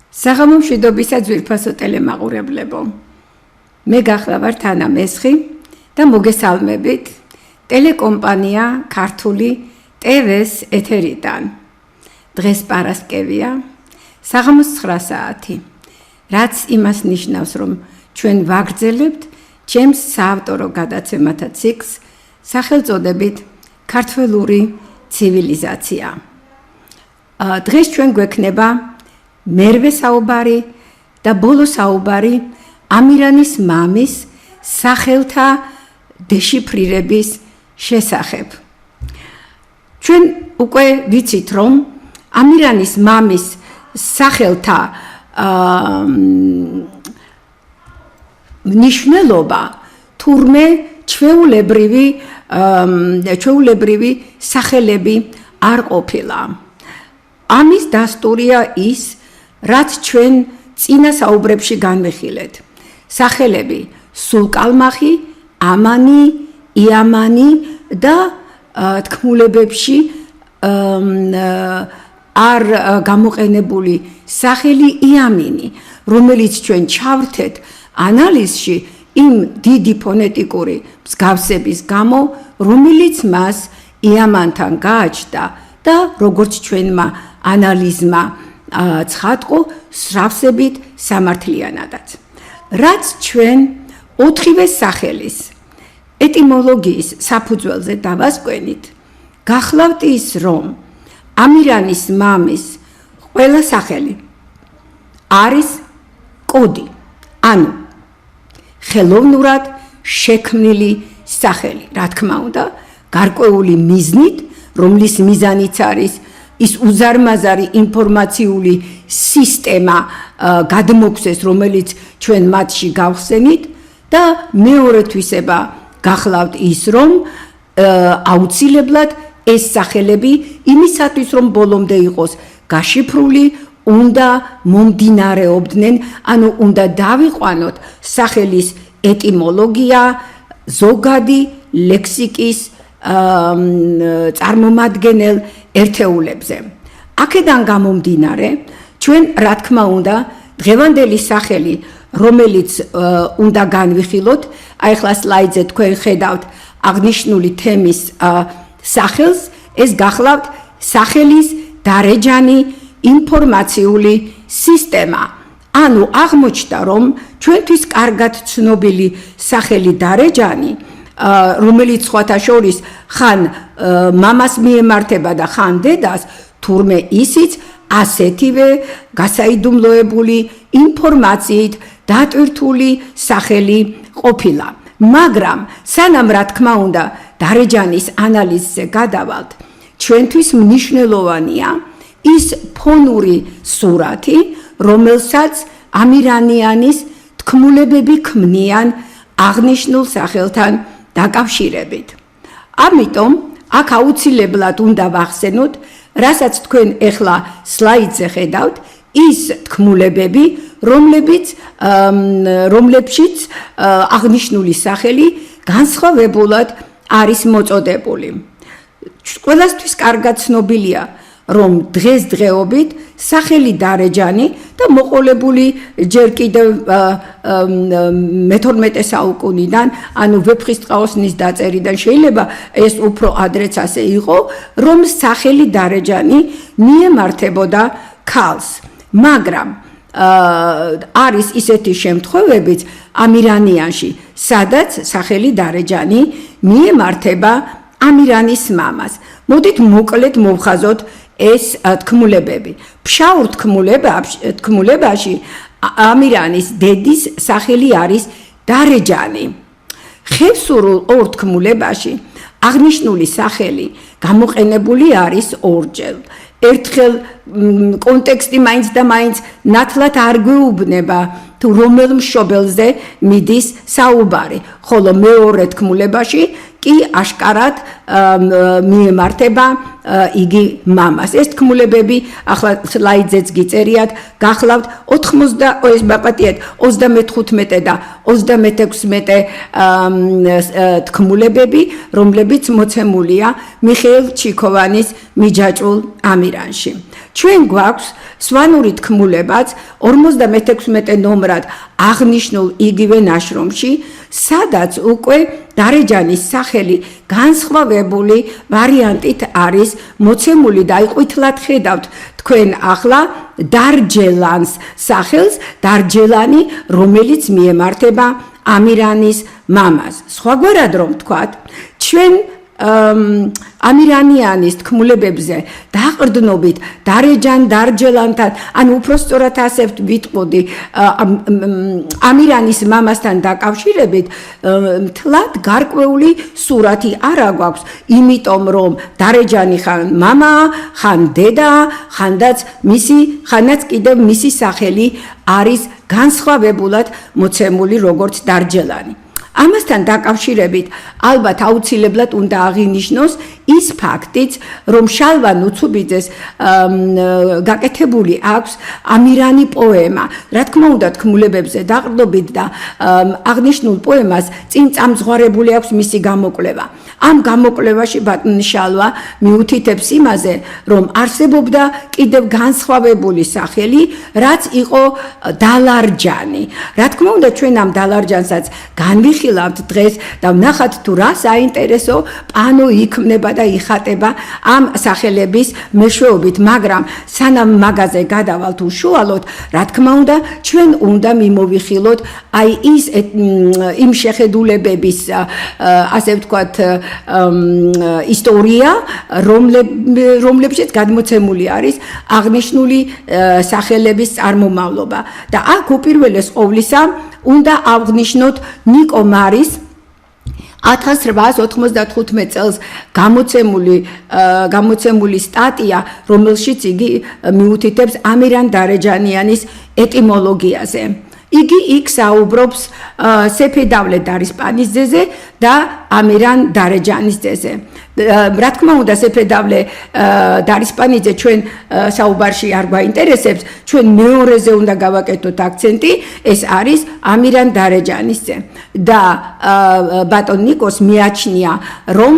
საღამო მშვიდობისა ძვირფასო ტელემაყურებლებო. მე გახლა ვარ თანა მესხი და მოგესალმებით ტელეკომპანია ქართული TV-ს ეთერიდან. დღეს პარასკევია, საღამოს 9 საათი. რაც იმას ნიშნავს, რომ ჩვენ ვაგრძელებთ ჩემს საავტორო გადაცემათა ციკლს სახელწოდებით ქართველური ცივილიზაცია. დღეს ჩვენ გვექნება მერვე საუბარი და ბოლო საუბარი ამირანის მამის სახელთა დეშიფრირების შესახებ. ჩვენ უკვე ვიცით, რომ ამირანის მამის სახელთა ნიშნულობა თურმე ჩვეულებრივი სახელები არ ყოფილა. ამის დასტურია ის, რაც ჩვენ წინა საუბრებში განვიხილეთ. სახელები სულკალმახი, ამანი, იამანი და თქმულებებში არ გამოყენებული სახელი იამინი, რომელიც ჩვენ ჩავრთეთ ანალიზში იმ დიდი ფონეტიკური მსგავსების გამო, რომელიც მას იამანთან გააჩნდა და როგორც ჩვენმა ანალიზმა ცხადყო, სრავსებით სამართლიანადაც. რაც ჩვენ ოთხივე სახელის ეტიმოლოგიის საფუძველზე დავასკვენით, გახლავთ ის, რომ ამირანის მამის ყველა სახელი არის კოდი, ანუ ხელოვნურად შექმნილი სახელი, რა თქმა უნდა, გარკვეული მიზნით, რომლის მიზანიც არის ის უზარმაზარი ინფორმაციული სისტემა გადმოგვცეს, რომელიც ჩვენ მათში გავხსენით და მეორე თვისება გახლავთ ის, რომ აუცილებლად ეს სახელები იმისათვის, რომ ბოლომდე იყოს გაშიფრული, უნდა მომდინარეობდნენ, ანუ უნდა დავიყვანოთ სახელის ეტიმოლოგია, ზოგადი ლექსიკის წარმომადგენელ ერთეულებზე. აქედან გამომდინარე, ჩვენ რა თქმა უნდა, დღევანდელი სახელი, რომელიც უნდა განვიხილოთ, აი ახლა სლაიდზე თქვენ ხედავთ აღნიშნული თემის სახელს, ეს გახლავთ სახელის დარეჯანი ინფორმაციული სისტემა. ანუ აღმოჩნდა, რომ ჩვენთვის კარგად ცნობილი სახელი დარეჯანი, რომელიც სხვათა შორის ხან მამას მიემართება და ხან დედას, თურმე ისიც ასეთივე გასაიდუმლოებული ინფორმაციით დატვირთული სახელი ყოფილა. მაგრამ სანამ რა თქმა უნდა დარეჯანის ანალიზზე გადავალთ, ჩვენთვის მნიშვნელოვანია ის ფონური სურათი, რომელსაც ამირანიანის თქმულებები ქმნიან აღნიშნულ სახელთან დაკავშირებით. ამიტომ აქ აუცილებლად უნდა ვახსენოთ, რასაც თქვენ ეხლა სლაიდზე ხედავთ, ის თქმულებები, რომლებშიც აღნიშნული სახელი განსხვავებულად არის მოწოდებული. ყველასთვის კარგად ცნობილია, რომ დღესდღეობით სახელი დარეჯანი და მოყოლებული ჯერ კიდევ მე-12 საუკუნიდან, ანუ ვეფხისტყაოსნის დაწერიდან შეიძლება ეს უფრო ადრეც ასე იყო, რომ სახელი დარეჯანი მიემართებოდა ქალს. მაგრამ არის ისეთი შემთხვევებიც ამირანიანში, სადაც სახელი დარეჯანი მიემართება ამირანის მამას. მოდით მოკლედ მოვხაზოთ ეს თქმულებები. ფშაურ თქმულებაში ამირანის დედის სახელი არის დარეჯანი. ხევსურულ ორ თქმულებაში აღნიშნული სახელი გამოყენებული არის ორჯერ. ერთხელ კონტექსტი მაინც და მაინც ნათლად არ გვეუბნება, თუ რომელ მშობელზე მიდის საუბარი, ხოლო მეორე თქმულებაში კი აშკარად მიემართება იგი მამას. ეს თქმულებები ახლა სლაიდზეც გიწერიათ, გახლავთ 35 და 36 თქმულებები, რომლებიც მოცემულია მიხეილ ჩიქოვანის მიჯაჭვულ ამირანში. ჩვენ გვაქვს სვანური თქმულებაც 56 ნომრად აღნიშნულ იგივე ნაშრომში, სადაც უკვე დარეჯანის სახელი განსხვავებული ვარიანტით არის მოცემული და აიყვითლად ხედავთ თქვენ ახლა დარჯელანს სახელს, დარჯელანი, რომელიც მიემართება ამირანის მამას. სხვაგვარად რომ ვთქვათ, ჩვენ ამირანიანის თქმულებებზე დაყრდნობით დარჯელანთან, ანუ უფრო სწორად ასე ვიტყოდი, ამირანის მამასთან დაკავშირებით მთლად გარკვეული სურათი არ აგვაქვს, იმიტომ რომ დარეჯანი ხან მამაა, ხან დედაა, ხანაც კიდევ მისი სახელი არის განსხვავებულად მოცემული როგორც დარჯელანი. ამასთან დაკავშირებით ალბათ აუცილებლად უნდა აღინიშნოს ის ფაქტიც, რომ შალვა ნუცუბიძეს გაკეთებული აქვს ამირანი პოემა. რა თქმა უნდა, თქმულებებზე დაყრდნობით და აღნიშნულ პოემას წინ წამძღვარებული აქვს მისი გამოკვლევა. ამ გამოკვლევაში ბატონი შალვა მიუთითებს იმაზე, რომ არსებობდა კიდევ განსხვავებული სახელი, რაც იყო დალარჯანი. რა თქმა უნდა, ჩვენ ამ დალარჯანსაც განვიხილავთ დღეს და ვნახათ თუ რა საინტერესო პანო იქმნება და იხატება ამ სახელების მეშვეობით, მაგრამ სანამ მაგაზე გადავალთ უშუალოდ, რა თქმა უნდა, ჩვენ უნდა მიმოვიხილოთ აი იმ შეხედულებების, ასე ვთქვათ, ისტორია, რომლებშიც გადმოცემული არის აღნიშნული სახელების წარმომავლობა. და აქ უპირველეს ყოვლისა უნდა აღნიშნოთ ნიკო მარის 1895 წელს გამოცემული სტატია, რომელშიც იგი მიუთითებს ამირან დარეჯანიანის ეტიმოლოგიაზე. იგი იქ საუბრობს სეფედავლე დარისპანის ძეზე და ამირან დარეჯანის ძეზე. რა თქმა უნდა, სეფედავლე დარისპანიძე ჩვენ საუბარში არ გვაინტერესებს, ჩვენ მეორეზე უნდა გავაკეთოთ აქცენტი, ეს არის ამირან დარეჯანის ძე. და ბატონ ნიკოს მიაჩნია, რომ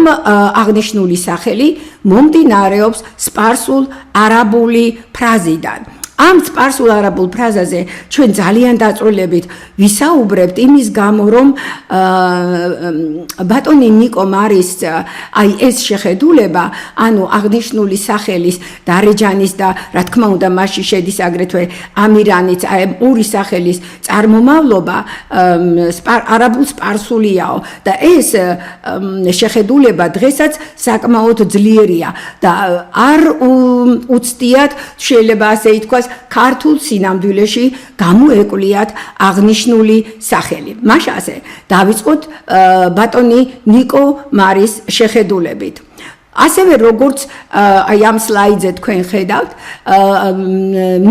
აღნიშნული სახელი მომდინარეობს სპარსულ არაბული ფრაზიდან. ამ სპარსულ არაბულ ფრაზაზე ჩვენ ძალიან დაწვრილებით ვისაუბრებთ იმის გამო, რომ ბატონი ნიკო მარის აი ეს შეხედულება, ანუ აღნიშნული სახელის დარეჯანის და რა თქმა უნდა მასში შედის აგრეთვე ამირანიც, აი ორი სახელის წარმომავლობა არაბულ სპარსულიაო და ეს შეხედულება დღესაც საკმაოდ ძლიერია და არ უცდიათ, შეიძლება ასე ითქვას, ქართულ სინამდვილეში გამოეკვლიათ აღნიშნული სახელი. მაშასე დავიწყოთ ბატონი ნიკო მარის შეხედულებით. ასევე როგორც აი ამ სლაიდზე თქვენ ხედავთ,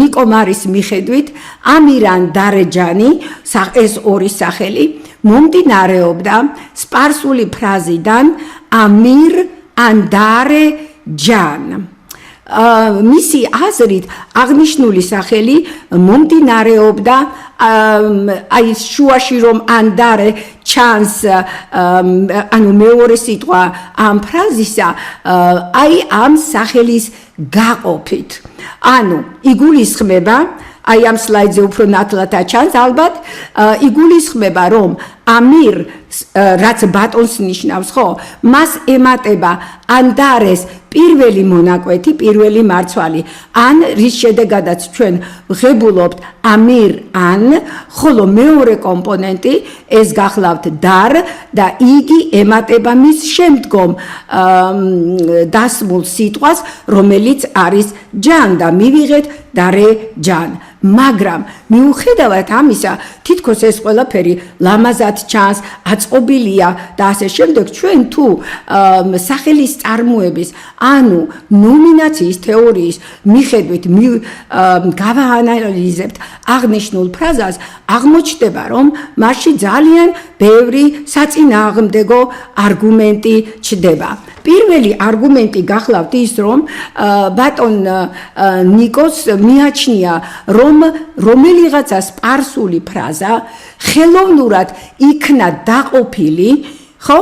ნიკო მარის მიხედვით ამირან დარეჯანი, ეს ორი სახელი მომდინარეობდა სპარსული ფრაზიდან ამირ ანდარე ჯან. მისი აზრით აღნიშნული სახელი მომდინარეობდა აი შუაში რომ ანდარე ჩანს, ანუ მეორე სიტყვა ამ ფრაზისა, აი ამ სახელის გაყოფით. ანუ იგულისხმება, აი ამ სლაიდზე უფრო ნათლად ჩანს ალბათ, იგულისხმება რომ ამირ, რაც ბატონს ნიშნავს, ხო, მას ემატება ანდარეს პირველი მონაკვეთი, პირველი მარცვალი, ან რის შედეგადაც ჩვენ ვღებულობთ ამირ ან, ხოლო მეორე კომპონენტი ეს გახლავთ დარ და იგი ემატება მის შემდგომ დასმულ სიტყვას, რომელიც არის ჯან და მივიღეთ დარე ჯან. მაგრამ მიუხედავად ამისა, თითქოს ეს ყველაფერი ლამაზად ჩანს, აწყობილია და ასე შემდეგ, ჩვენ თუ სახელის წარმოების, ანუ ნომინაციის თეორიის მიხედვით გავაანალიზებთ აღნიშნულ ფრაზას, აღმოჩნდება, რომ მასში ძალიან ბევრი საწინააღმდეგო არგუმენტი ჩნდება. პირველი არგუმენტი გახლავთ ის, რომ ბატონ ნიკოს მიაჩნია, რომ რომელიღაცა სპარსული ფრაზა ხელოვნურად იქნა დაყოფილი, ხო?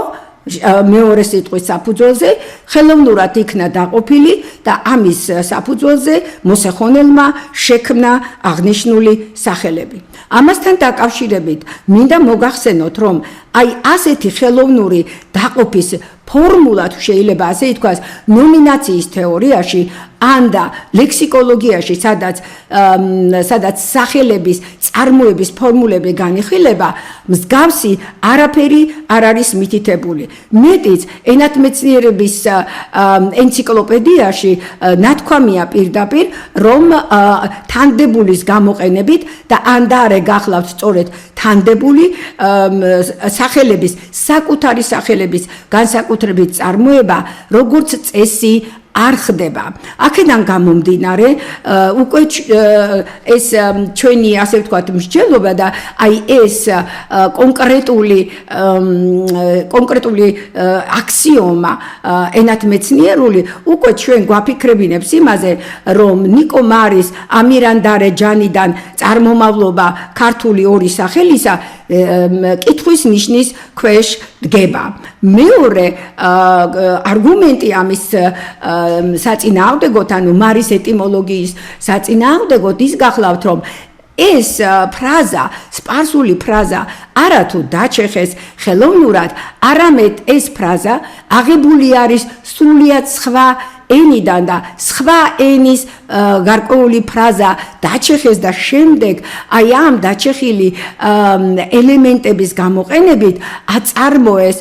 მეორე სიტყვის საფუძველზე ხელოვნურად იქნა დაყოფილი და ამის საფუძველზე მოსახონელმა შექმნა აღნიშნული სახელები. ამასთან დაკავშირებით მინდა მოგახსენოთ, რომ აი ასეთი ხელოვნური დაყოფის ფორმულა თუ შეიძლება ასე ითქვას ნომინაციის თეორიაში ან და ლექსიკოლოგიაში, სადაც სახელების წარმოების ფორმულები განიხილება, მსგავსი არაფერი არ არის მითითებული. მეტიც ენათმეცნიერების ენციკლოპედიაში ნათქვამია პირდაპირ, რომ თანდებულის გამოყენებით და ან და არა გახლავთ სწორედ თანდებული სახელების, საკუთარი სახელების განსაკუთრებით წარმოება, როგორც წესი არ ხდება. აქედან გამომდინარე, უკვე ეს ჩვენი ასე ვთქვათ მსჯელობა და აი ეს კონკრეტული აქსიომა ენათმეცნიერული უკვე ჩვენ გვაფიქრებინებს იმაზე, რომ ნიკო მარის, ამირან დარეჯანიდან წარმომავლობა ქართული ორი სახელისა კითხვის ნიშნის ქვეშ დგება. მეორე არგუმენტი ამის საწინააღმდეგოდ, ანუ მარის ეტიმოლოგიის საწინააღმდეგოდ ის გახლავთ, რომ ეს ფრაზა, სპარსული ფრაზა არათუ დაჩეხეს ხელოვნურად, არამედ ეს ფრაზა აღებული არის სრულიად სხვა ენიდან და სხვა ენის გარკვეული ფრაზა დაჩეხეს და შემდეგ აი ამ დაჩეხილი ელემენტების გამოყენებით აწარმოეს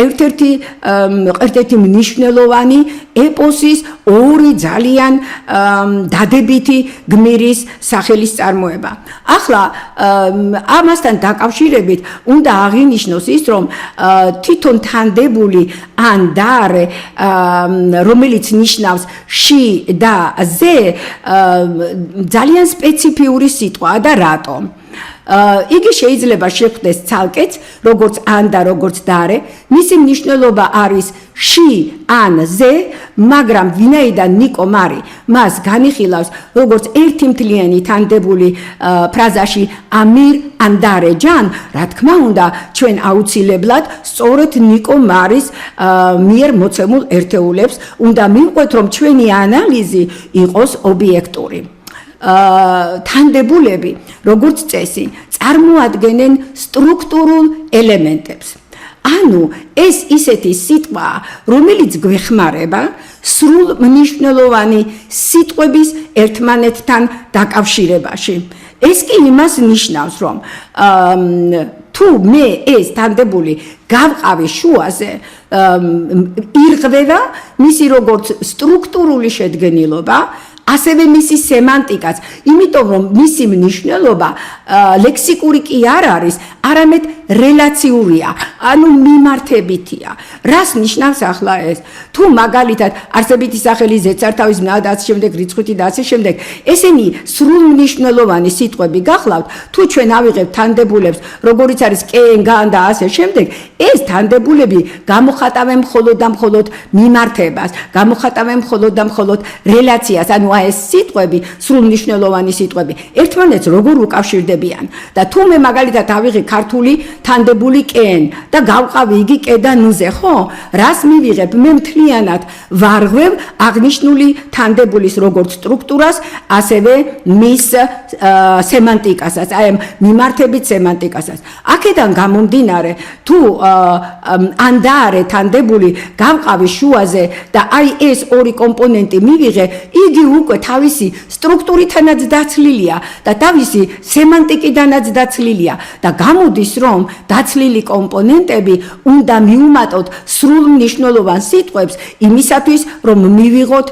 ერთ-ერთი მნიშვნელოვანი ეპოსის ორი ძალიან დადებითი გმირის სახელის წარმოება. ახლა ამასთან დაკავშირებით უნდა აღინიშნოს ის, რომ თვითონ თანდებული ან დარე, რომელიც ნიშნავს ში და ზე, ძალიან სპეციფიური სიტყვაა და რატომ? იგი შეიძლება შეხვდეს ცალკეც, როგორც ან და როგორც დარე, მისი მნიშვნელობა არის ში ან ზე, მაგრამ ვინაიდან ნიკო მარი მას განიხილავს როგორც ერთი მთლიანი თანდებული ფრაზაში ამირ ან დარე ჯან, რა თქმა უნდა, ჩვენ აუცილებლად სწორედ ნიკო მარის მიერ მოცემულ ერთეულებს უნდა მივყვეთ, რომ ჩვენი ანალიზი იყოს ობიექტური. თანდებულები, როგორც წესი, წარმოადგენენ სტრუქტურულ ელემენტებს. ანუ ეს ისეთი სიტყვაა, რომელიც გვეხმარება სრულ მნიშვნელოვანი სიტყვების ერთმანეთთან დაკავშირებაში. ეს კი იმას ნიშნავს, რომ თუ მე ეს თანდებული გავყავი შუაზე, ირღვევა მისი როგორც სტრუქტურული შედგენილობა, ასევე მისი სემანტიკაც, იმიტომ რომ მისი მნიშვნელობა ლექსიკური კი არ არის, არამედ რელაციურია, ანუ მიმართებითია. რას ნიშნავს ახლა ეს? თუ მაგალითად არსებითი სახელი ზეცართავის მნა და ასე შემდეგ, რიცხვითი და ასე შემდეგ, ესენი სრულ მნიშვნელოვანი სიტყვები გახლავთ, თუ ჩვენ ავიღებთ თანდებულებს, როგორიც არის კენ, გან და ასე შემდეგ, ეს თანდებულები გამოხატავენ მხოლოდ და მხოლოდ მიმართებას, გამოხატავენ მხოლოდ და მხოლოდ რელაციას, ანუ ეს სიტყვები, სრულ მნიშვნელოვანი სიტყვები, ერთმანეთს როგორ უკავშირდებიან. და თუ მე მაგალითად ავიღე ქართული თანდებული კენ და გავყავი იგი კე და ნუზე, ხო? რას მივიღებ? მე მთლიანად ვარღვევ აღნიშნული თანდებულის როგორც სტრუქტურას, ასევე მის სემანტიკასაც, აი ამ მიმართებით სემანტიკასაც. აქედან გამომდინარე, თუ ან და არა თანდებული გავყავი შუაზე და აი ეს ორი კომპონენტი მივიღე, იგი უკვე თავისი სტრუქტურითანაც დაცლილია და თავისი სემანტიკიდანაც დაცლილია და გამოდის, რომ დაცლილი კომპონენტები უნდა მიუმატოთ სრულ მნიშვნელოვან სიტყვებს იმისათვის, რომ მივიღოთ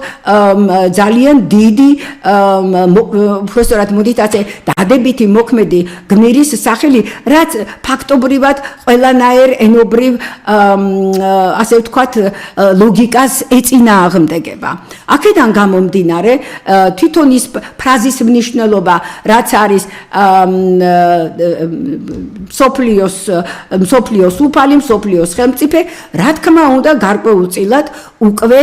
ძალიან დიდი, უბრალოდ მოდით ასე დადებითი მოქმედი გმირის სახელი, რაც ფაქტობრივად ყველანაირ ენობრივ ასე ვთქვათ ლოგიკას ეწინააღმდეგება. აქედან გამომდინარე, თვითონ ის ფრაზის მნიშვნელობა, რაც არის მსოფლიოს უფალი, მსოფლიოს ხელმწიფე, რა თქმა უნდა, გარკვეულწილად უკვე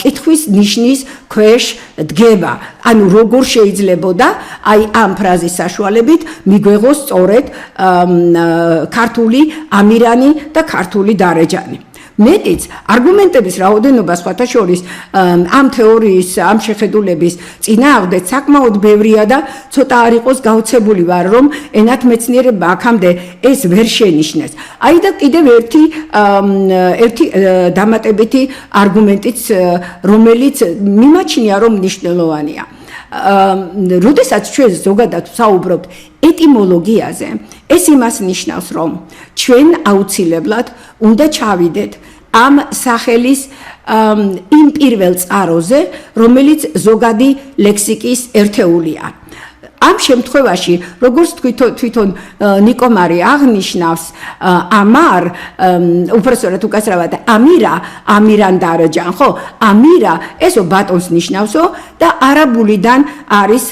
კითხვის ნიშნის ქვეშ დგება. ანუ როგორ შეიძლებოდა აი ამ ფრაზის საშუალებით მიგვეღოს სწორედ ქართული ამირანი და ქართული დარეჯანი. მეტიც არგუმენტების რაოდენობა სხვათა შორის ამ თეორიის, ამ შეხედულების წინააღმდეგ საკმაოდ ბევრია და ცოტა არ იყოს გაოცებული ვარ, რომ ენათმეცნიერებმა აქამდე ეს ვერ შენიშნეს. აი და კიდევ ერთი დამატებითი არგუმენტიც, რომელიც მიმაჩნია, რომ მნიშვნელოვანია. როდესაც ჩვენ ზოგადად ვსაუბრობთ ეტიმოლოგიაზე, ეს იმას ნიშნავს, რომ ჩვენ აუცილებლად უნდა ჩავიდეთ ამ სახელის იმ პირველ წყაროზე, რომელიც ზოგადი ლექსიკის ერთეულია. ამ შემთხვევაში, როგორც თვითონ ნიკომარი აღნიშნავს, ამარ, უბრალოდ უკაცრავად ამირან დარეჯან, ხო? ამირა ესო ბატონს ნიშნავსო და არაბულიდან არის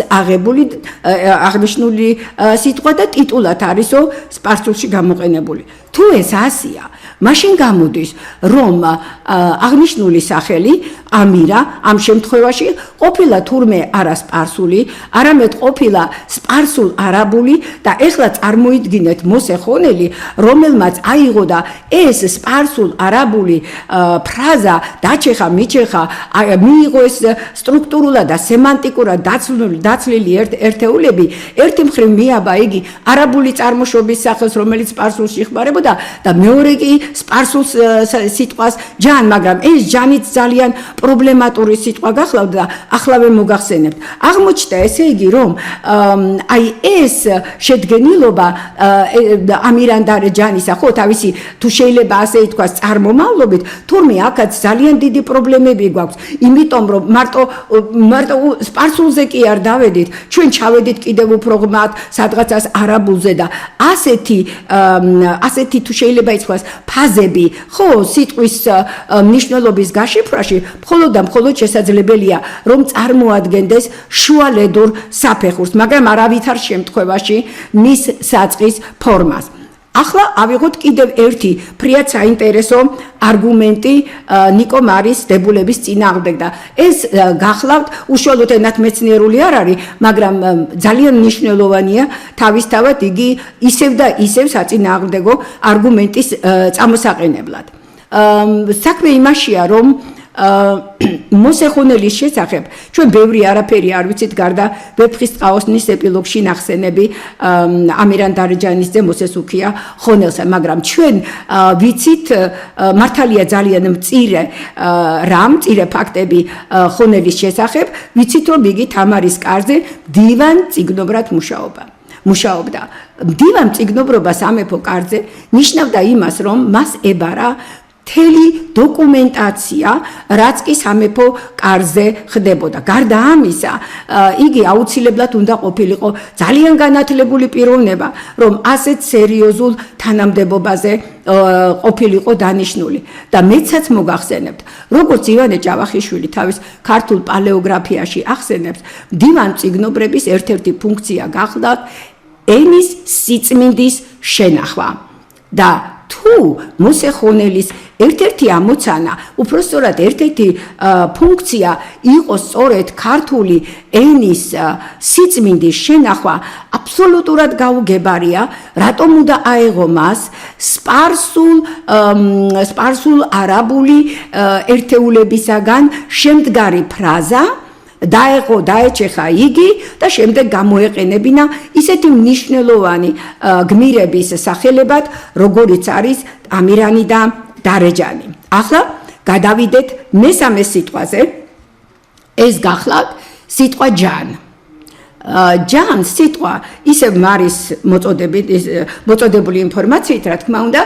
აღნიშნული სიტყვა და ტიტულად არისო სპარსულში გამოყენებული. თუ ეს ასია, მაშინ გამოდის, რომ აღნიშნული სახელი ამირა ამ შემთხვევაში ყოფილა თურმე არა სპარსული, არამედ ყოფილა სპარსულ არაბული და ეხლა წარმოიდგინეთ მოსეხონელი, რომელმაც აიღო და ეს სპარსულ არაბული ფრაზა დაჩეხა, მიჩეხა, მიიღო ეს სტრუქტურულად და სემანტიკურად დაცლილი ერთეულები, ერთი მხრივ მიაბა იგი არაბული წარმოშობის სახელს, რომელიც სპარსულში იხმარებოდა და მეორე კი სპარსულ სიტყვას ჯან, მაგრამ ეს ჯანიც ძალიან პრობლემატური სიტყვა გახლავდა და ახლავე მოგახსენებთ. აღმოჩნდა ესე იგი, რომ აი ეს შედგენილობა ამირან დარეჯანისა, ხო, თავისი თუ შეიძლება ასე ითქვას წარმომავლობით, თურმე აქაც ძალიან დიდი პრობლემები გვაქვს, იმიტომ რომ მარტო სპარსულზე კი არ დავედით, ჩვენ ჩავედით კიდევ უფრო ღმად სადღაცას არაბულზე და ასეთი თუ შეიძლება ითქვას ფაზები, ხო, სიტყვის მნიშვნელობის გაშიფრვაში მხოლოდ და მხოლოდ შესაძლებელია, რომ წარმოადგენდეს შუალედურ საფეხურს, მაგრამ არავითარ შემთხვევაში მის საწყის ფორმას. ახლა ავიღოთ კიდევ ერთი ფრიად საინტერესო არგუმენტი ნიკომარის დებულების წინააღმდეგ და ეს გახლავთ უშუალოდ ენათმეცნიერული არ არის, მაგრამ ძალიან მნიშვნელოვანია თავისთავად იგი ისევ და ისევ საწინააღმდეგო არგუმენტის წამოსაყენებლად. საქმე იმაშია, რომ მოსეხონელის შესახებ ჩვენ ბევრი არაფერი არ ვიცით გარდა ვეფხისტყაოსნის ეპილოგში ნახსენები ამირან დარეჯანისძე მოსესუქია ხონელსა, მაგრამ ჩვენ ვიცით მართალია ძალიან მწირე ფაქტები ხონელის შესახებ, ვიცით რომ იგი თამარის კარზე მდივან წიგნობრად მუშაობდა. მდივან წიგნობრობა სამეფო კარზე ნიშნავდა იმას, რომ მას ებარა მთელი დოკუმენტაცია, რაც კი სამეფო კარზე ხდებოდა. გარდა ამისა, იგი აუცილებლად უნდა ყოფილიყო ძალიან განათლებული პიროვნება, რომ ასეთ სერიოზულ თანამდებობაზე ყოფილიყო დანიშნული. და მეცაც მოგახსენებთ, როგორც ივანე ჭავახიშვილი თავის ქართულ პალეოგრაფიაში ახსენებს, მდივან წიგნობრების ერთ-ერთი ფუნქცია გახლდათ ენის სიწმინდის შენახვა. და თუ მოსეხონელის ერთ-ერთი ამოცანა, უпростоრად ერთ-ერთი ფუნქცია იყო სწორედ ქართული ენის სიწმინდის შენახვა, აბსოლუტურად გაუგებარია, რატომ უნდა აეღო მას სპარსულ არაბული ერთეულებისაგან შემდგარი ფრაზა, დაეჩეხა იგი და შემდეგ გამოეყენებინა ისეთი მნიშვნელოვანი გმირების სახელებად, როგორიც არის ამირანი და დარეჯანი. ახლა გადავიდეთ მესამე სიტყვაზე, ეს გახლავთ სიტყვა ჯან. ჯან სიტყვა ისევ მარის მოწოდებული ინფორმაციით, რა თქმა უნდა,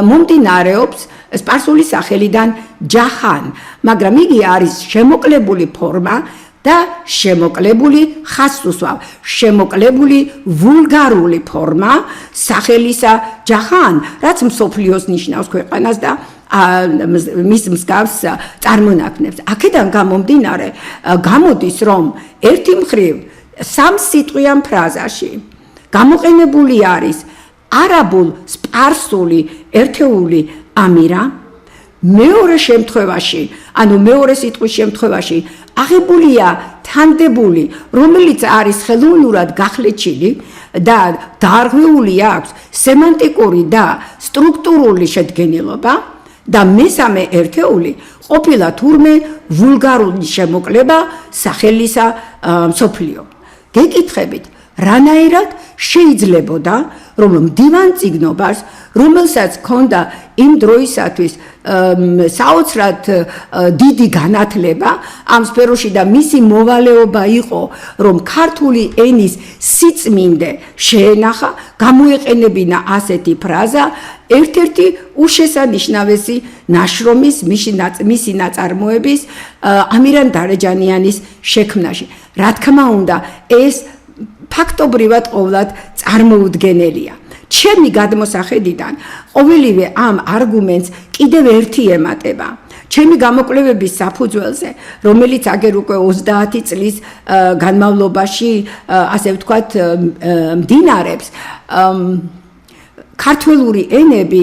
მომდინარეობს სპარსული სახელიდან ჯაჰან, მაგრამ იგი არის შემოკლებული ფორმა და შემოკლებული ხასუსვავ, შემოკლებული ვულგარული ფორმა სახელისა ჯაჰან, რაც მსოფლიოს ნიშნავს ქვეყანას და მის მსგავს წარმონაქმნებს. აქედან გამომდინარე, გამოდის, რომ ერთი მხრივ სამ სიტყვიან ფრაზაში გამოყენებული არის არაბულ სპარსული ერთეული ამირა, მეორე შემთხვევაში, ანუ მეორე სიტყვის შემთხვევაში აღებულია თანდებული, რომელიც არის ხელოვნურად გახლეჩილი და დაარღვეული აქვს სემანტიკური და სტრუქტურული შედგენილობა და მესამე ერთეული ყოფილა თურმე ვულგარული შემოკლება სახელისა მსოფლიო. გეკითხებით, რანაირად შეიძლებოდა, რომ მდივან წიგნობას, რომელსაც ჰქონდა იმ დროისათვის საოცრად დიდი განათლება ამ სფეროში და მისი მოვალეობა იყო, რომ ქართული ენის სიწმინდე შეენახა, გამოეყენებინა ასეთი ფრაზა, ერთ-ერთი უშესანიშნავესი ნაშრომის მისი ნაწარმოების ამირან დარეჯანიანის შექმნაში. რა თქმა უნდა, ეს ფაქტობრივად ყოვლად წარმოუდგენელია. ჩემი გადმოსახედიდან ყოველივე ამ არგუმენტს კიდევ ერთი ემატება. ჩემი გამოკვლევების საფუძველზე, რომელიც აგერ უკვე 30 წლის განმავლობაში, ასე ვთქვათ, მდინარებს, ქართველური ენები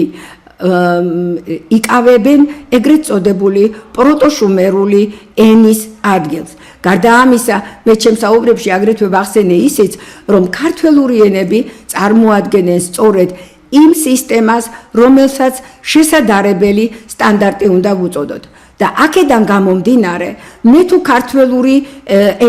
იკავებენ ეგრეთ წოდებული პროტოშუმერული ენის ადგილს. გარდა ამისა, მე ჩემს საუბრებში აგრეთვე ვახსენე ისიც, რომ ქართველური ენები წარმოადგენენ სწორედ იმ სისტემას, რომელსაც შესაძლებელი სტანდარტი უნდა ვუწოდოთ. და აქედან გამომდინარე, მე თუ ქართველური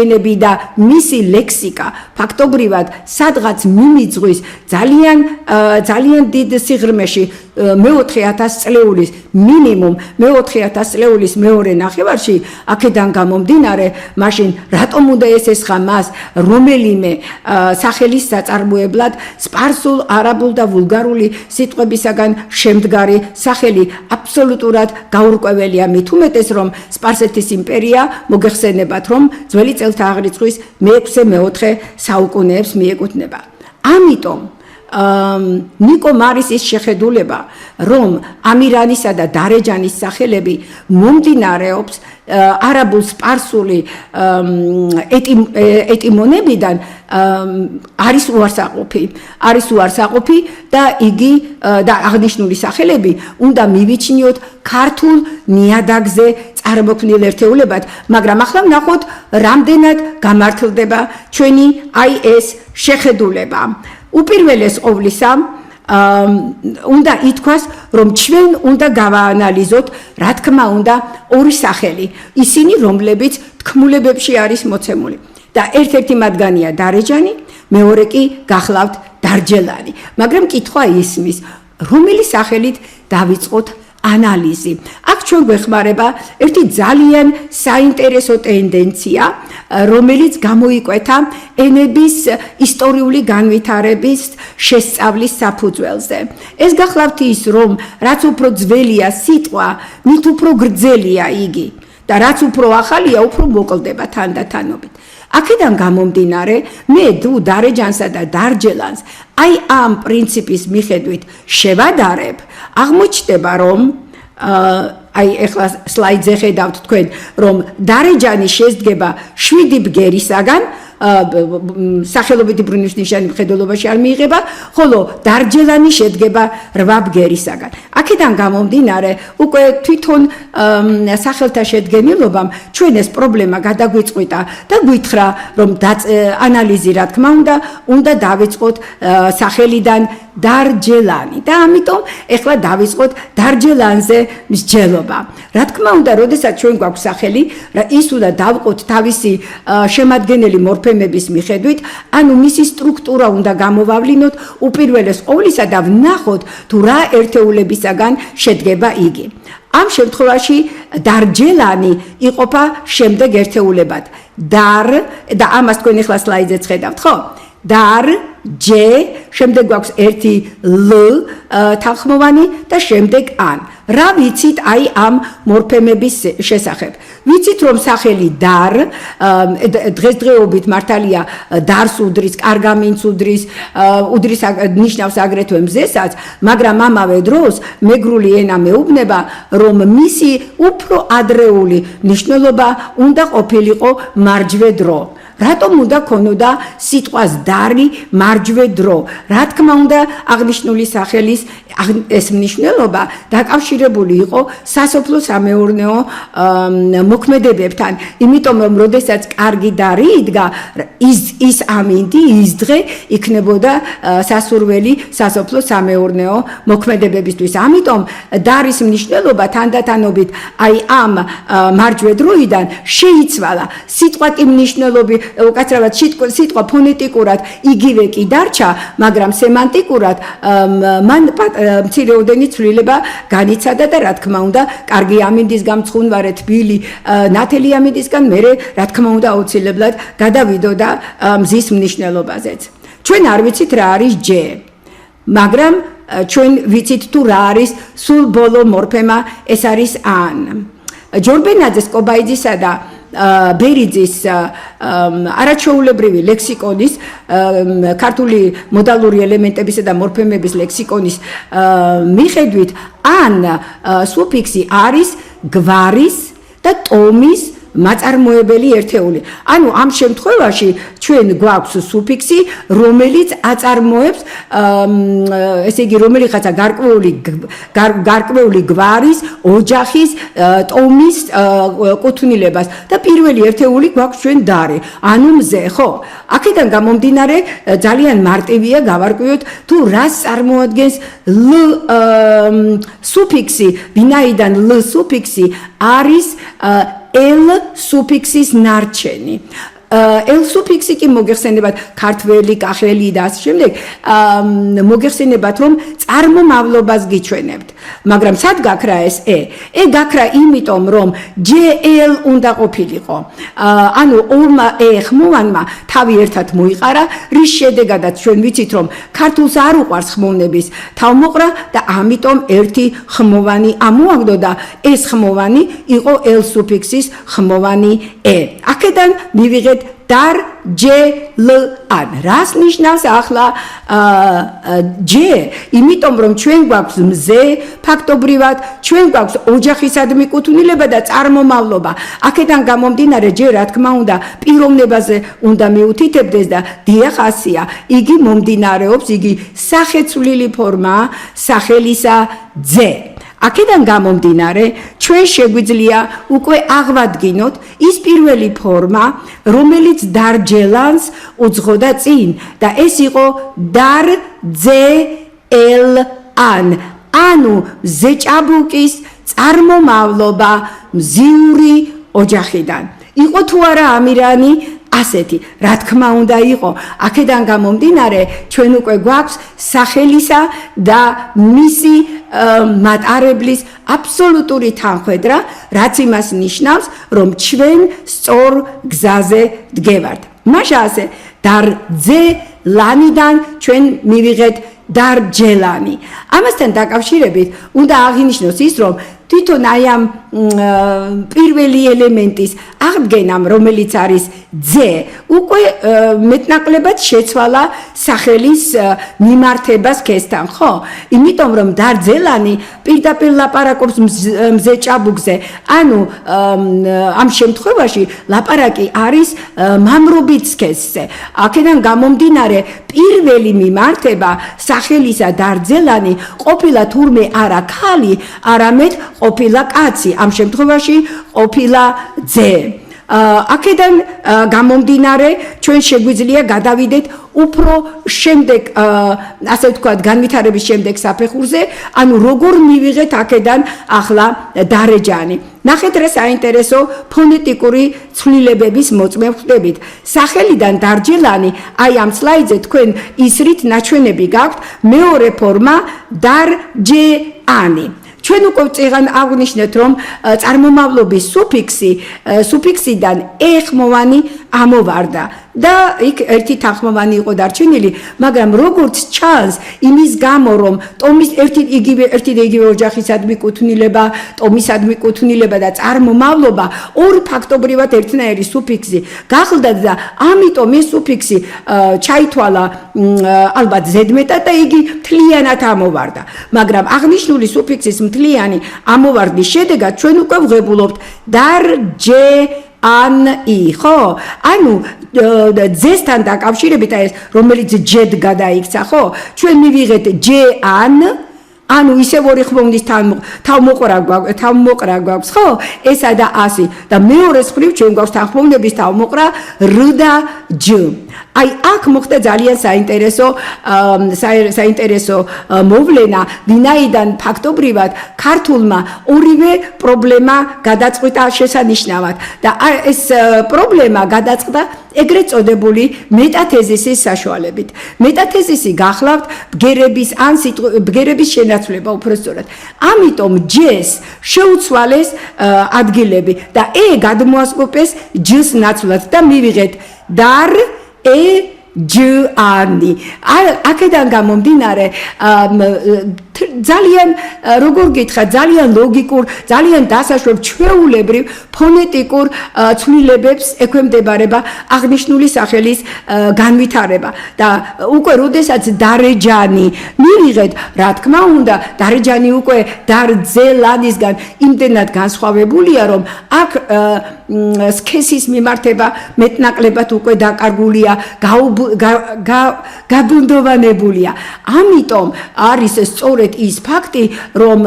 ენები და მისი ლექსიკა ფაქტობრივად სადღაც მიმიძღვის ძალიან დიდ სიღრმეში მე-4000 წლეულის მინიმუმ მე-4000 წლეულის მეორე ნახევარში, აქედან გამომდინარე, მაშინ რატომ უნდა ესესხა მას რომელიმე სახელის საწარმოებლად სპარსულ, არაბულ და ვულგარული სიტყვებისაგან შემდგარი სახელი აბსოლუტურად გაურკვეველია, მით უმეტეს რომ სპარსეთის იმპერია მოგეხსენებათ, რომ ძველი წელთა აღრიცხვის მე-6-მე-4 საუკუნეებს მიეკუთვნება. ამიტომ ნიკო მარისის შეხედულება, რომ ამირანისა და დარეჯანის სახელები მომდინარეობს არაბულ სპარსული ეტიმონებიდან, არის უარსაყოფი და იგი და აღნიშნული სახელები უნდა მივიჩნიოთ ქართულ ნიადაგზე წარმოქმნილ ერთეულებად, მაგრამ ახლა ვნახოთ, რამდენად გამართლდება ჩვენი აი ეს შეხედულება. უპირველეს ყოვლისა, უნდა ითქვას, რომ ჩვენ უნდა გავაანალიზოთ, რა თქმა უნდა, ორი სახელი, ისინი, რომლებიც თქმულებებში არის მოცემული. და ერთ-ერთი მათგანია დარეჯანი, მეორე კი გახლავთ დარჯელანი. მაგრამ კითხვა ისმის, რომელი სახელით დავიწყოთ ანალიზი. აქ ჩვენ გვეხმარება ერთი ძალიან საინტერესო ტენდენცია, რომელიც გამოიკვეთა ენების ისტორიული განვითარების შესწავლის საფუძველზე. ეს გახლავთ ის, რომ რაც უფრო ძველია სიტყვა, მით უფრო გრძელია იგი და რაც უფრო ახალია, უფრო მოკლდება თანდათანობით. აქედან გამომდინარე, მე დარეჯანსა და დარჯელანს აი ამ პრინციპის მიხედვით შევადარებ, აღმოჩნდება, რომ აი ეხლა სლაიდზე ხედავთ თქვენ, რომ დარეჯანი შედგება 7 ბგერისაგან, სახელობითი ბრუნვის ნიშანი მხედველობაში არ მიიღება, ხოლო დარჯელანი შედგება 8 ბგერისაგან. აქედან გამომდინარე, უკვე თვითონ სახელთა შედგენილობამ ჩვენ ეს პრობლემა გადაგვიწყვიტა და გვითხრა, რომ ანალიზი, რა თქმა უნდა დავიწყოთ სახელიდან დარჯელანი და ამიტომ ეხლა დავიწყოთ დარჯელანზე მსჯელობა. რა თქმა უნდა, როდესაც ჩვენ გვაქვს სახელი, ის უნდა დავყოთ თავისი შემადგენელი მორფემების მიხედვით, ანუ მისი სტრუქტურა უნდა გამოვავლინოთ უპირველეს ყოვლისა და ვნახოთ, თუ რა ერთეულებისაგან შედგება იგი. ამ შემთხვევაში დარჯელანი იყოფა შემდეგ ერთეულებად. დარ და ამას თქვენ ეხლა სლაიდზეც ხედავთ, ხო? დარ, ჯე, შემდეგ გვაქვს ერთი ლ თანხმოვანი და შემდეგ ან. რა ვიცით აი ამ მორფემების შესახებ? ვიცით, რომ სახელი დარ დღესდღეობით მართალია დარს უდრის, კარგამინს უდრის, ნიშნავს აგრეთვე მზესაც, მაგრამ ამავე დროს მეგრული ენა მეუბნება, რომ მისი უფრო ადრეული მნიშვნელობა უნდა ყოფილიყო მარჯვე დრო. რატომ უნდა ქონოდა სიტყვას დარი მარჯვე დრო. რა თქმა უნდა, აღნიშნული სახელის ეს მნიშვნელობა დაკავშირებული იყო სასოფლო-სამეურნეო მოქმედებებთან, იმიტომ რომ როდესაც კარგი დარი იდგა, ის ამინდი, ის დღე იქნებოდა სასურველი სასოფლო-სამეურნეო მოქმედებებისთვის. ამიტომ დარის მნიშვნელობა თანდათანობით აი ამ მარჯვე დროიდან შეიცვალა. სიტყვათი მნიშვნელობი, უკაცრავად სიტყვა ფონეტიკურად იგივე კი დარჩა, მაგრამ სემანტიკურად მან მცირეოდენი ცვლილება განიცადა და რა თქმა უნდა, კარგი ამინდის გამცხუნვარე თბილი ნათელი ამინდისგან მერე რა თქმა უნდა აუცილებლად გადავიდოდა მზის მნიშვნელობაზეც. ჩვენ არ ვიცით რა არის ჯე, მაგრამ ჩვენ ვიცით თუ რა არის სულ ბოლო მორფემა, ეს არის ან. ჯორბენაძეს, კობაიძისა და ბერიძის არაჩვეულებრივი ლექსიკონის, ქართული მოდალური ელემენტებისა და მორფემების ლექსიკონის მიხედვით ან სუფიქსი არის გვარის და ტომის მაწარმოებელი ერთეული. ანუ ამ შემთხვევაში ჩვენ გვაქვს სუფიქსი, რომელიც აწარმოებს ესე იგი რომელიღაცა გარკვეული გვარის, ოჯახის, ტომის კუთვნილებას და პირველი ერთეული გვაქვს ჩვენ დარი, ანუ მზე, ხო? აქედან გამომდინარე ძალიან მარტივია გავარკვიოთ თუ რას წარმოადგენს ლ სუფიქსი, ვინაიდან ლ სუფიქსი არის ელ სუფიქსის ნარჩენი. ელ სუფიქსი კი მოგეხსენებათ ქართველი, კახელი და ასე შემდეგ, მოგეხსენებათ რომ წარმომავლობას გიჩვენებთ. მაგრამ სად გაქრა ეს ე? ე გაქრა იმიტომ რომ ჯელ უნდა ყოფილიყო. ანუ ორმა ე ხმოვანმა თავი ერთად მოიყარა, რის შედეგადაც ჩვენ ვიცით რომ ქართულს არ უყვარს ხმოვნების თავმოყრა და ამიტომ ერთი ხმოვანი ამოაგდო და ეს ხმოვანი იყო ელ სუფიქსის ხმოვანი ე. აქედან მივიღეთ dar ჯე ლ ან. რას ნიშნავს ახლა ჯე? იმიტომ რომ ჩვენ გვაქვს მზე, ფაქტობრივად ჩვენ გვაქვს ოჯახისადმი კუთვნილება და წარმომავლობა. აქედან გამომდინარე ჯე რა თქმა უნდა პიროვნებაზე უნდა მიუთითებდეს და დიახ ასია. იგი მომდინარეობს, იგი სახეცვლილი ფორმაა სახელისა ძე. აქედან გამომდინარე, ჩვენ შეგვიძლია უკვე აღვადგინოთ ის პირველი ფორმა, რომელიც დარჯელანს უძღოდა წინ და ეს იყო დარ ძე ელ ან. ანუ ზეჭაბუკის წარმომავლობა მზიური ოჯახიდან. იყო თუ არა ამირანი ასეთი, რა თქმა უნდა იყო. აქედან გამომდინარე, ჩვენ უკვე გვაქვს სახელისა და მისი მატარებლის აბსოლუტური თანხმედრა, რაც იმას ნიშნავს, რომ ჩვენ სწორ გზაზე დგევართ. მაშა ასე დარძე ლანიდან ჩვენ მივიღეთ დარჯელანი. ამასთან დაკავშირებით უნდა აღინიშნოს ის, რომ თვითონ აი ამ პირველი ელემენტის აღდგენამ, რომელიც არის ძე, უკვე მეტნაკლებად შეცვალა სახელის მიმართებას ქესთან, ხო? იმიტომ რომ დარძელანი პირდაპირ ლაპარაკობს მზე ჭაბუკზე, ანუ ამ შემთხვევაში ლაპარაკი არის მამრობით ქესზე. აქედან გამომდინარე, პირველი მიმართება სახელისა დარძელანი ყოფილა თურმე არა ქალი, არამედ ყოფილა კაცი, ამ შემთხვევაში ყოფილა ძე. აქედან გამომდინარე, ჩვენ შეგვიძლია გადავიდეთ უფრო შემდეგ, ასე ვთქვათ, განვითარების შემდეგ საფეხურზე, ანუ როგორ მივიღეთ აქედან ახლა დარეჯანი. ნახეთ რა საინტერესო ფონეტიკური ცვლილებების მოწმე ვხდებით. სახელიდან დარჯელანი, აი ამ სლაიდზე თქვენ ისრით ნაჩვენები გაქვთ, მეორე ფორმა დარჯეანი. ჩვენ უკვე წეგან აღნიშნეთ, რომ წარმომავლობის სუფიქსიდან ე ხმოვანი ამოვარდა და იქ ერთი თანხმოვანი იყო დარჩენილი, მაგრამ როგორც ჩანს, იმის გამო რომ ტომის ერთი და იგივე ოჯახისადმი კუთვნილება, ტომისადმი კუთვნილება და წარმომავლობა ორი ფაქტობრივად ერთნაირი სუფიქსი გახლდა და ამიტომ ეს სუფიქსი ჩაითვალა ალბათ ზედმეტად და იგი მთლიანად ამოვარდა. მაგრამ აღნიშნული სუფიქსის მთლიანი ამოვარდის შედეგად ჩვენ უკვე ვღებულობთ დარჯე ან-ი, ხო? ანუ ძესთან დაკავშირებით აი ეს რომელიც ჯედ გადაიქცა, ხო? ჩვენ მივიღეთ ჯ-ან ანუ ისევ ორი ხმოვნის თავმოყრა გვაქვს, ხო? ესა და 100 და მეორეს მხრივ ჩვენ გვაქვს თანხმოვნების თავმოყრა რ და ჯ. აი აქ მოხდა ძალიან საინტერესო მოვლენა, ვინაიდან ფაქტობრივად ქართულმა ორივე პრობლემა გადაწყვიტა შესანიშნავად და ეს პრობლემა გადაწყდა ეგრეთ წოდებული მეტათეზისის საშუალებით. მეტათეზისი გახლავთ ბგერების შენაცვლება უბრალოდ. ამიტომ ჯ-ს შეუცვალეს ადგილები და გადმოასკოპეს ჯ-ს ნაცვლად და მივიღეთ დარ ჯ-ანი. აქედან გამომდინარე ძალიან როგორ გითხრა, ძალიან ლოგიკურ, ძალიან დასაშვებ ჩვეულებრივ ფონეტიკურ ცვლილებებს ექვემდებარება აღნიშნული სახელის განვითარება და უკვე როდესაც დარეჯანი მივიღეთ, რა თქმა უნდა, დარეჯანი უკვე დარძელანისგან იმდენად განსხვავებულია, რომ აქ სქესის მიმართება მეტნაკლებად უკვე დაკარგულია, გაბუნდოვანებულია. ამიტომ არის სწორედ ის ფაქტი, რომ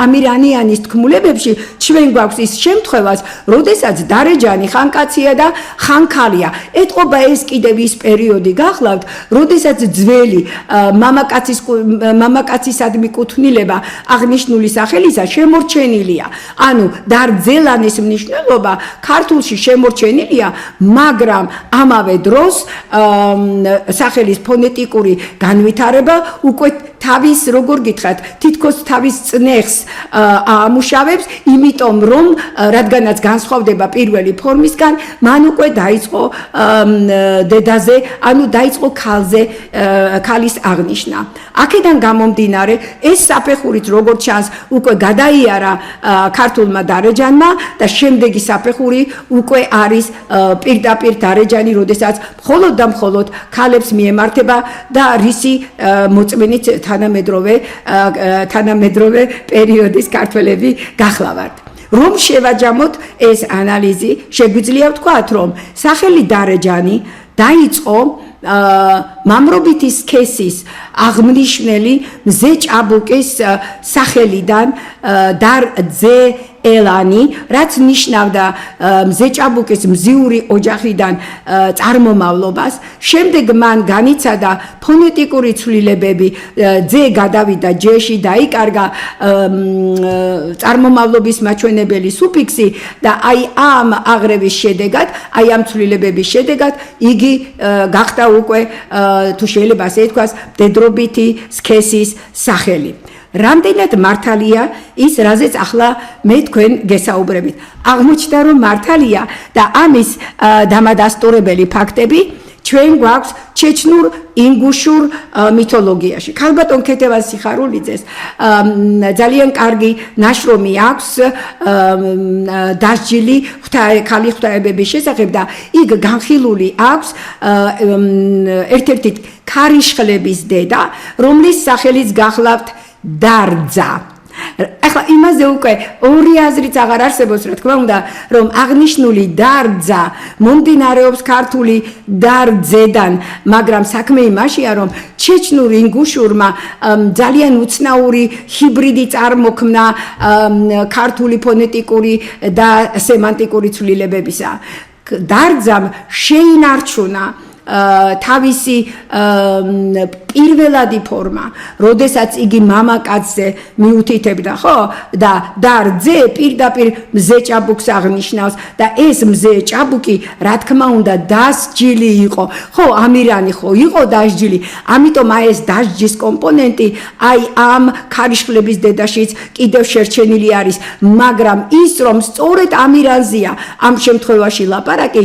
ამირანიანის თქმულებებში ჩვენ გვაქვს ის შემთხვევაც, როდესაც დარეჯანი ხანკაცია და ხანქალია. ეტყობა ეს კიდევ ის პერიოდი გახლავთ, როდესაც ძველი მამაკაცისადმი კუთვნილება აღნიშნული სახელისა შემორჩენილია. ანუ დარძელანის მნიშვნელობა ქართულში შემორჩენილია, მაგრამ ამავე დროს სახელის ფონეტიკური განვითარება უკვე თავის როგორ გითხრათ, თითქოს თავის წნეხს აამუშავებს, იმიტომ რომ რადგანაც განსხვავდება პირველი ფორმისგან, მან უკვე დაიწყო დედაზე, ანუ დაიწყო ქალზე ქალის აღნიშვნა. აქედან გამომდინარე, ეს საფეხურით როგორც ჩანს, უკვე გადაიარა ქართულმა დარეჯანმა და შემდეგი საფეხური უკვე არის პირდაპირ დარეჯანი, როდესაც მხოლოდ და მხოლოდ ქალებს მიემართება და რისი მოწმენით თანამედროვე პერიოდის ქართველები გახლავართ. რომ შევაჯამოთ ეს ანალიზი, შეგვიძლია ვთქვათ, რომ სახელი დარეჯანი დაიწყო მამრობითი სქესის აღმნიშვნელი მზე ჭაბუკის სახელიდან დარძელანი, რაც ნიშნავდა მზე ჭაბუკის მზიური ოჯახიდან წარმომავლობას. შემდეგ მან განიცადა ფონეტიკური ცვლილებები, ძე გადავიდა ჯ-ში, დაიკარგა წარმომავლობის მაჩვენებელი სუფიქსი და აი ამ აღრევის შედეგად, აი ამ ცვლილებების შედეგად იგი გახდა უკვე თუ შეიძლება ასე ითქვას, მდედრობითი სქესის სახელი. რამდენად მართალია ის, რაზეც ახლა მე თქვენ გესაუბრებით. აღმოჩნდა, რომ მართალია და ამის დამადასტურებელი ფაქტები ჩვენ გვაქვს ჩეჩნურ ინგუშურ მითოლოგიაში. ქალბატონ ქეთევან სიხარულიძეს ძალიან კარგი ნაშრომი აქვს დასჯილი ქალი ღვთაებების შესახებ და იქ განხილული აქვს ერთ-ერთი ქარიშხლების დედა, რომლის სახელიც გახლავთ დარძა. ახლა იმაზე უკვე ორი აზრიც აღარ არსებობს, რა თქმა უნდა, რომ აღნიშნული დარძა მომდინარეობს ქართული დარძედან, მაგრამ საქმე იმაშია, რომ ჩეჩნურ ინგუშურმა ძალიან უცნაური ჰიბრიდი წარმოქმნა ქართული ფონეტიკური და სემანტიკური ცვლილებებისა. დარძამ შეინარჩუნა თავისი პირველადი ფორმა, როდესაც იგი მამაკაცზე მიუთითებდა, ხო? და დარძე პირდაპირ მზე ჭაბუკს აღნიშნავს და ეს მზე ჭაბუკი, რა თქმა უნდა, დასჯილი იყო. ხო, ამირანი ხო იყო დასჯილი, ამიტომ აი ეს დასჯის კომპონენტი აი ამ ქარიშხლების დედაშიც კიდევ შერჩენილი არის, მაგრამ ის რომ სწორედ ამირანზეა ამ შემთხვევაში ლაპარაკი,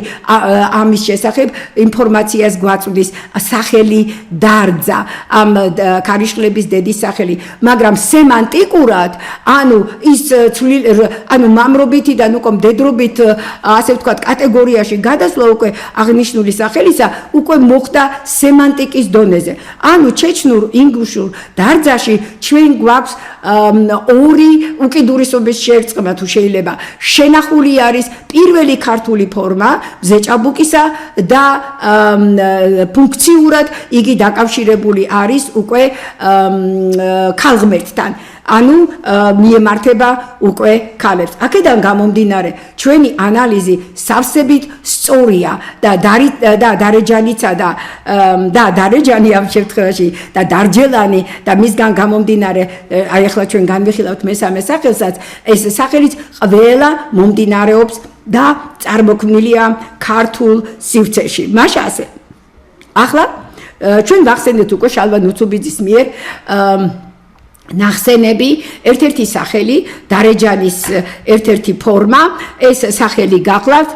ამის შესახებ ინფორმაციას გვაწვდის სახელი დარძა. ამ ქარიშხლების დედის სახელი, მაგრამ სემანტიკურად, ანუ ის ანუ მამრობითიდან უკვე მდედრობით, ასე ვთქვათ, კატეგორიაში გადასვლა უკვე აღნიშნული სახელისა უკვე მოხდა სემანტიკის დონეზე. ანუ ჩეჩნურ ინგუშურ დარძაში ჩვენ გვაქვს ორი უკიდურესობის შერწყმა თუ შეიძლება შენახული არის პირველი ქართული ფორმა მზეჭაბუკისა და ფუნქციურად იგი დაკავშირებული არის უკვე ქალღმერთთან ანუ მიემართება უკვე ქალებს. აქედან გამომდინარე, ჩვენი ანალიზი სავსებით სწორია და დარეჯანიცა და დარეჯანი ამ შემთხვევაში და დარჯელანი და მისგან გამომდინარე, აი ახლა ჩვენ განვიხილავთ მესამე სახელსაც, ეს სახელიც ყველა მომდინარეობს და წარმოქმნილია ქართულ სივრცეში. მაშასე. ახლა ჩვენ ვახსენეთ უკვე შალვა ნუცუბიძის მიერ ნახსენები ერთ-ერთი სახელი დარეჯანის ერთ-ერთი ფორმა ეს სახელი გახლავთ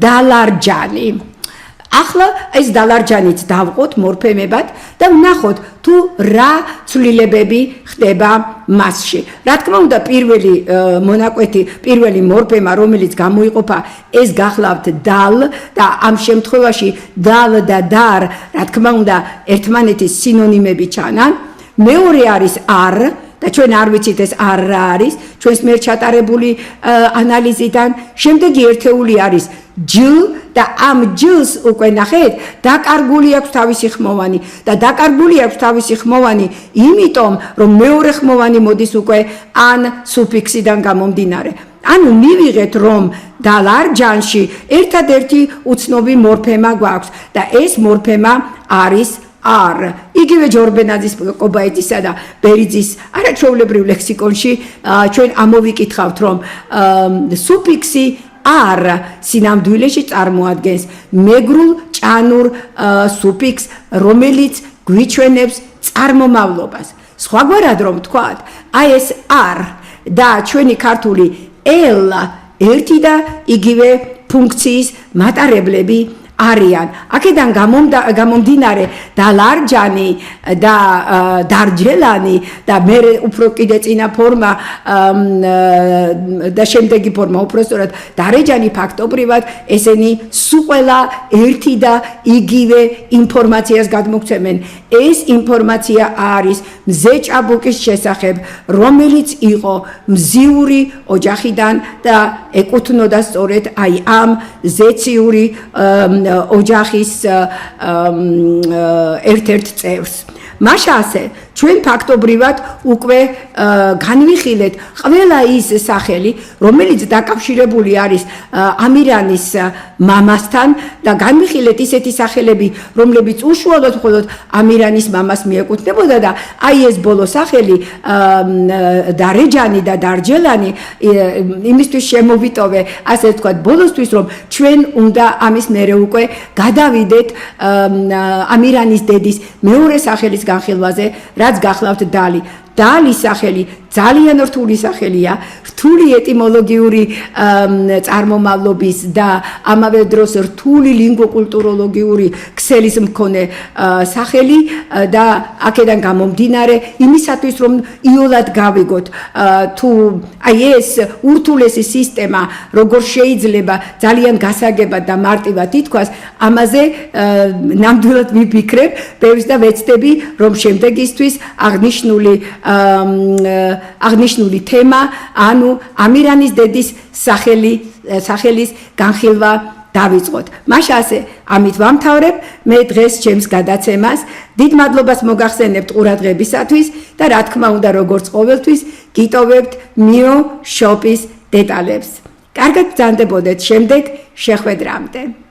დალარჯანი ახლა ეს დალარჯანიც დავყოთ მორფემებად და ვნახოთ თუ რა ცვლილებები ხდება მასში რა თქმა უნდა პირველი მონაკვეთი პირველი მორფემა რომელიც გამოიყოფა ეს გახლავთ დალ და ამ შემთხვევაში დალ და დარ რა თქმა უნდა ერთმანეთის სინონიმები ჩანან მეორე არის არ და ჩვენ არ ვიცით ეს არ რა არის ჩვენს მიერ ჩატარებული ანალიზიდან შემდეგი ერთეული არის ჯ და ამ ჯს უკვე ნახეთ დაკარგული აქვს თავისი ხმოვანი და დაკარგული აქვს თავისი ხმოვანი იმიტომ რომ მეორე ხმოვანი მოდის უკვე ან სუფიქსიდან გამომდინარე ანუ მივიღეთ რომ დალარჯანში ერთადერთი უცნობი მორფემა გვაქვს და ეს მორფემა არის არ იგივე ჯორბენაძის კობაიტისა და ბერიძის არაჩვეულებრივ ლექსიკონში ჩვენ ამოვიკითხავთ რომ სუფიქსი არ სინამდვილეში წარმოადგენს მეგრულ ჭანურ სუფიქსს რომელიც გვიჩვენებს წარმომავლობას სხვაგვარად რომ ვთქვათ აი ეს არ და ჩვენი ქართული ელ ერთი და იგივე ფუნქციის მატარებლები არიან აქედან გამომდინარე დალარჯანი და დარჯელანი და მე უფრო კიდე წინა ფორმა და შემდეგი ფორმა უпростоრად დარეჯანი ფაქტობრივად ესენი სულ ერთი და იგივე ინფორმაციას გადმოგცემენ ეს ინფორმაცია არის მზეჭაბუკის შესახებ რომელიც იყო მზიური ოჯახიდან და ეკუთვნოდა სწორედ აი ამ ზეციური ოჯახის ერთ-ერთ წევრს. მაშასე ჩვენ ფაქტობრივად უკვე განვიხილეთ ყველა ის სახელი რომელიც დაკავშირებული არის ამირანის მამასთან და განვიხილეთ ისეთი სახელები რომლებიც უშუალოდ მხოლოდ ამირანის მამას მიეკუთვნებოდა და აი ეს ბოლო სახელი დარეჯანი და დარჯელანი იმისთვის შემოვიტოვე ასე ვთქვათ ბოლოსთვის რომ ჩვენ უნდა ამის მერე უკვე გადავიდეთ ამირანის დედის მეორე სახელის განხილვაზე რაც გახლავთ დალი დალის სახელი ძალიან რთული სახელია რთული ეტიმოლოგიური წარმომავლობის და ამავე დროს რთული ლინგვოკულტუროლოგიური ქსელის მქონე სახელი და აქედან გამომდინარე იმისათვის რომ იოლად გავიგოთ თუ აი ეს ურთულესი სისტემა როგორ შეიძლება ძალიან გასაგებად და მარტივად ითქვას ამაზე ნამდვილად ვიფიქრებ ბევრს და ვეცდები რომ შემდეგისთვის აღნიშნული თემა ანუ ამირანის დედის სახელის განხილვა დავიწყოთ. მაშასე ამით ვამთავრებ მე დღეს ჩემს გადაცემას დიდ მადლობას მოგახსენებთ ყურადღებისათვის და რა თქმა უნდა როგორც ყოველთვის გიტოვებთ მიო შოპის დეტალებს. კარგად ბრძანდებოდეთ შემდეგ შეხვედრამდე.